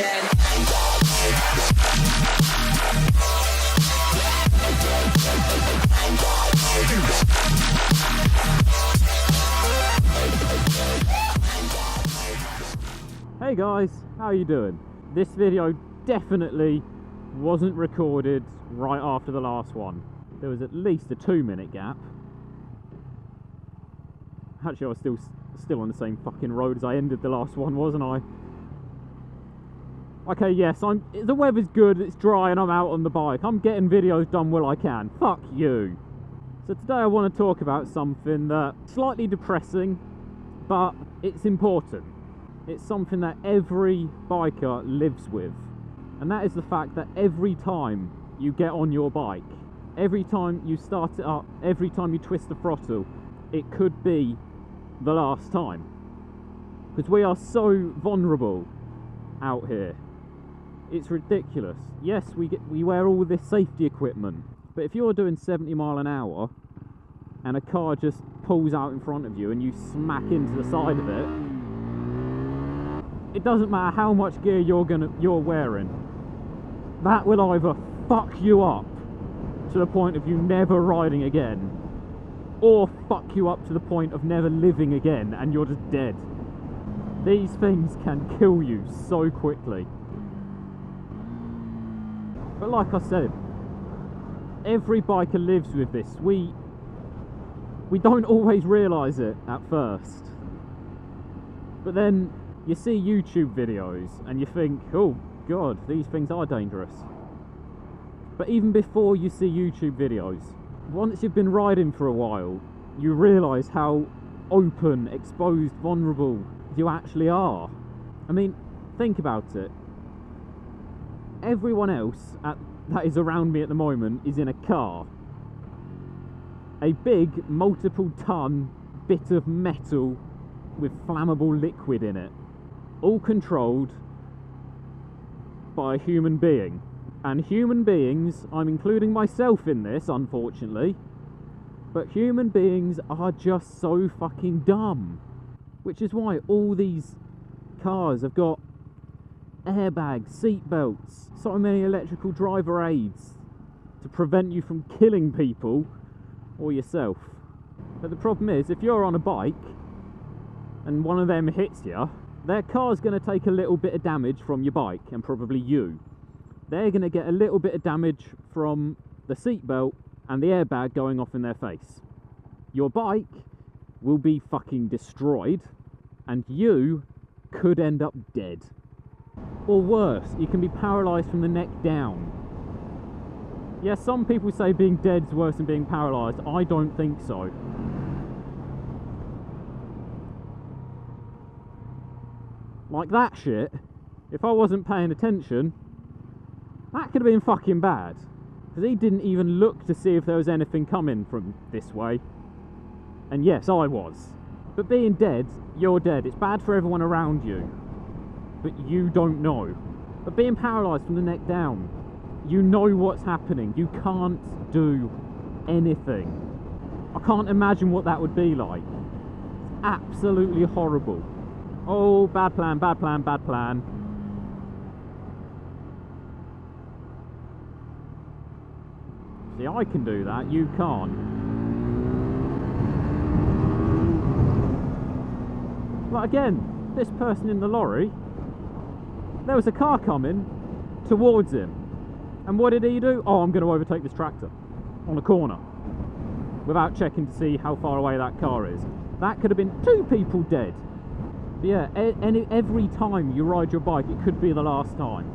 Hey guys, how are you doing? This video definitely wasn't recorded right after the last one. There was at least a 2-minute gap. Actually, I was still on the same fucking road as I ended the last one, wasn't I? Okay, yes, the weather's good, it's dry, and I'm out on the bike. I'm getting videos done while I can. Fuck you. So today I want to talk about something that's slightly depressing, but it's important. It's something that every biker lives with, and that is the fact that every time you get on your bike, every time you start it up, every time you twist the throttle, it could be the last time. Because we are so vulnerable out here. It's ridiculous. Yes, we wear all this safety equipment, but if you're doing 70 mile an hour and a car just pulls out in front of you and you smack into the side of it, it doesn't matter how much gear you're wearing, that will either fuck you up to the point of you never riding again, or fuck you up to the point of never living again and you're just dead. These things can kill you so quickly. But like I said, every biker lives with this. We don't always realise it at first, but then you see YouTube videos and you think, oh god, these things are dangerous. But even before you see YouTube videos, once you've been riding for a while, you realise how open, exposed, vulnerable you actually are. I mean, think about it. Everyone else that is around me at the moment is in a car. A big, multiple ton bit of metal with flammable liquid in it. All controlled by a human being. And human beings, I'm including myself in this, unfortunately, but human beings are just so fucking dumb. Which is why all these cars have got airbags, seat belts, so many electrical driver aids to prevent you from killing people or yourself. But the problem is, if you're on a bike and one of them hits you, their car's going to take a little bit of damage from your bike, and probably you. They're going to get a little bit of damage from the seatbelt and the airbag going off in their face. Your bike will be fucking destroyed, and you could end up dead. Or worse, you can be paralysed from the neck down. Yeah, some people say being dead is worse than being paralysed. I don't think so. Like that shit, if I wasn't paying attention, that could have been fucking bad. Because he didn't even look to see if there was anything coming from this way. And yes, I was. But being dead, you're dead. It's bad for everyone around you, but you don't know. But being paralysed from the neck down, you know what's happening. You can't do anything. I can't imagine what that would be like. It's absolutely horrible. Oh, bad plan, bad plan, bad plan. See, I can do that, you can't. But again, this person in the lorry, there was a car coming towards him. And what did he do? Oh, I'm going to overtake this tractor on a corner without checking to see how far away that car is. That could have been 2 people dead. But yeah, every time you ride your bike, it could be the last time.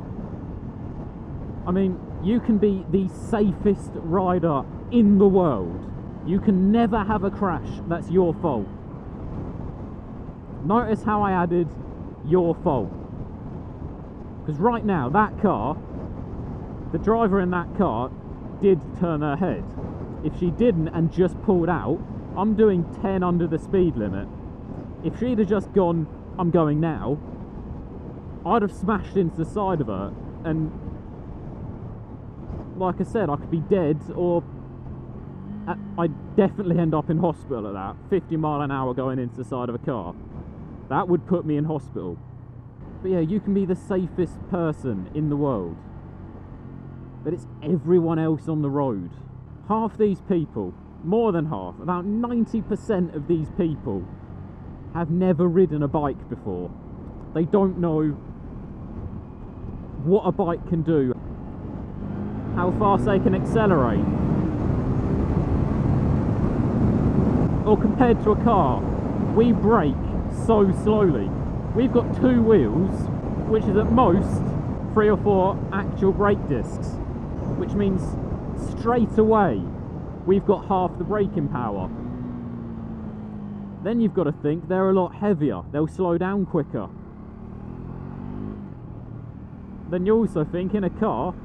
I mean, you can be the safest rider in the world. You can never have a crash that's your fault. Notice how I added your fault. Because right now, that car, the driver in that car did turn her head. If she didn't and just pulled out, I'm doing 10 under the speed limit. If she'd have just gone, I'm going now, I'd have smashed into the side of her, and like I said, I could be dead, or I'd definitely end up in hospital at that. 50 mile an hour going into the side of a car. That would put me in hospital. But yeah, you can be the safest person in the world, but it's everyone else on the road. Half these people, more than half, about 90% of these people have never ridden a bike before. They don't know what a bike can do, how fast they can accelerate. Or compared to a car, we brake so slowly. We've got 2 wheels, which is at most 3 or 4 actual brake discs, which means straight away we've got half the braking power. Then you've got to think they're a lot heavier, they'll slow down quicker. Then you also think in a car,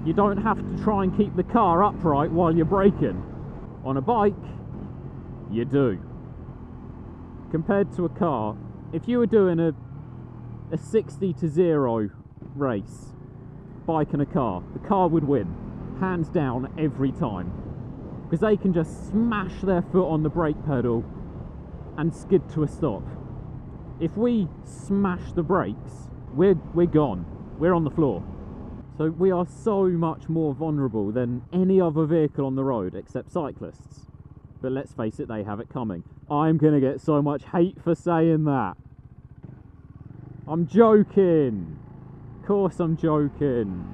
you don't have to try and keep the car upright while you're braking. On a bike, you do. Compared to a car, if you were doing a 60 to 0 race, bike and a car, the car would win, hands down, every time. Because they can just smash their foot on the brake pedal and skid to a stop. If we smash the brakes, we're gone. We're on the floor. So we are so much more vulnerable than any other vehicle on the road except cyclists. But let's face it, they have it coming. I'm gonna get so much hate for saying that. I'm joking. Of course I'm joking.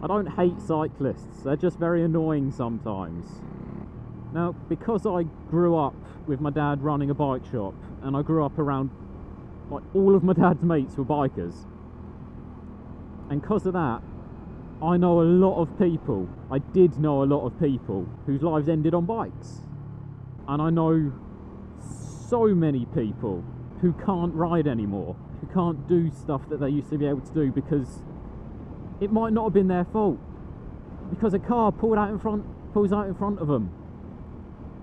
I don't hate cyclists, they're just very annoying sometimes. Now, because I grew up with my dad running a bike shop, and I grew up around, like, all of my dad's mates were bikers, and because of that, I know a lot of people, I did know a lot of people whose lives ended on bikes. And I know so many people who can't ride anymore, who can't do stuff that they used to be able to do because it might not have been their fault. Because a car pulls out in front of them.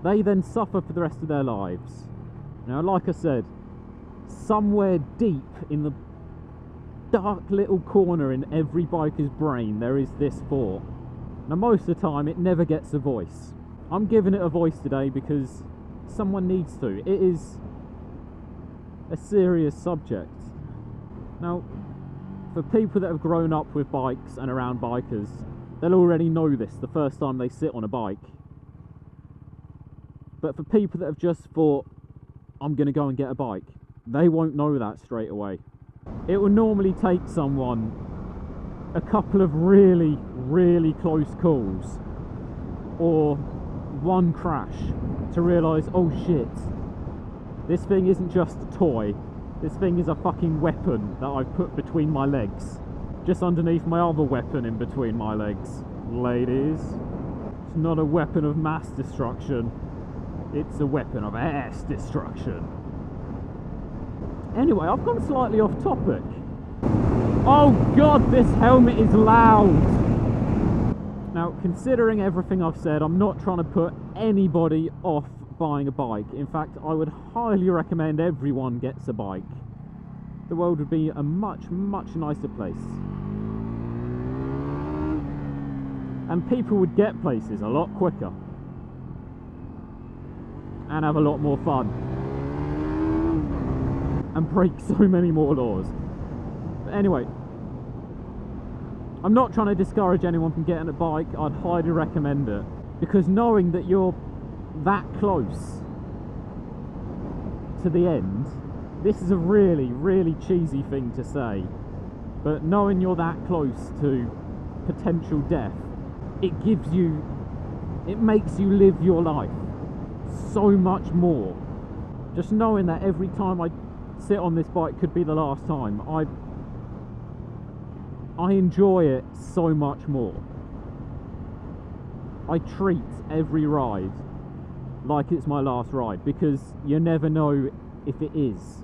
They then suffer for the rest of their lives. Now, like I said, somewhere deep in the dark little corner in every biker's brain, there is this thought. Now, most of the time, it never gets a voice. I'm giving it a voice today because someone needs to. It is a serious subject. Now, for people that have grown up with bikes and around bikers, they'll already know this the first time they sit on a bike. But for people that have just thought, I'm going to go and get a bike, they won't know that straight away. It will normally take someone a couple of really, really close calls or one crash to realise, oh shit, this thing isn't just a toy, this thing is a fucking weapon that I've put between my legs, just underneath my other weapon in between my legs. Ladies, it's not a weapon of mass destruction, it's a weapon of ass destruction. Anyway, I've gone slightly off topic. Oh god, this helmet is loud! Now, considering everything I've said, I'm not trying to put anybody off buying a bike. In fact, I would highly recommend everyone gets a bike. The world would be a much, much nicer place. And people would get places a lot quicker. And have a lot more fun. And break so many more laws. But anyway, I'm not trying to discourage anyone from getting a bike. I'd highly recommend it, because knowing that you're that close to the end, this is a really, really cheesy thing to say, but knowing you're that close to potential death, it makes you live your life so much more. Just knowing that every time I sit on this bike could be the last time, I enjoy it so much more. I treat every ride like it's my last ride, because you never know if it is.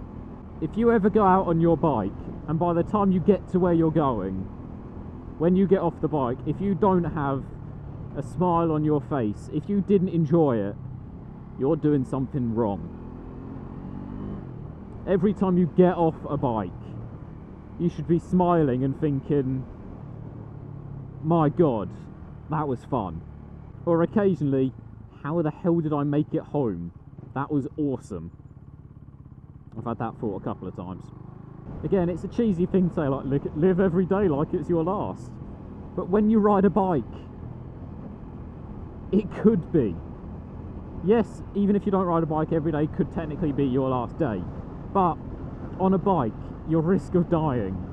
If you ever go out on your bike and by the time you get to where you're going, when you get off the bike, if you don't have a smile on your face, if you didn't enjoy it, you're doing something wrong. Every time you get off a bike, you should be smiling and thinking, my god, that was fun. Or occasionally, how the hell did I make it home? That was awesome. I've had that thought a couple of times. Again, it's a cheesy thing to say, like, live every day like it's your last. But when you ride a bike, it could be. Yes, even if you don't ride a bike every day, could technically be your last day. But on a bike, your risk of dying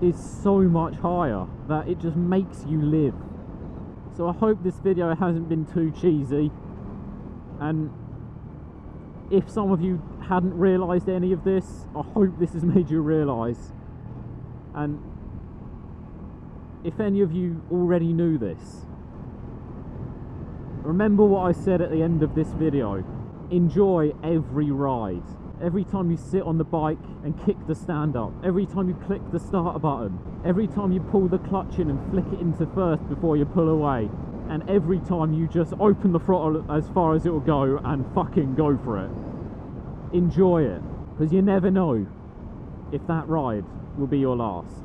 is so much higher that it just makes you live. So I hope this video hasn't been too cheesy, and if some of you hadn't realised any of this, I hope this has made you realise. And if any of you already knew this, remember what I said at the end of this video. Enjoy every ride. Every time you sit on the bike and kick the stand up, every time you click the starter button, every time you pull the clutch in and flick it into first before you pull away, and every time you just open the throttle as far as it will go and fucking go for it. Enjoy it, because you never know if that ride will be your last.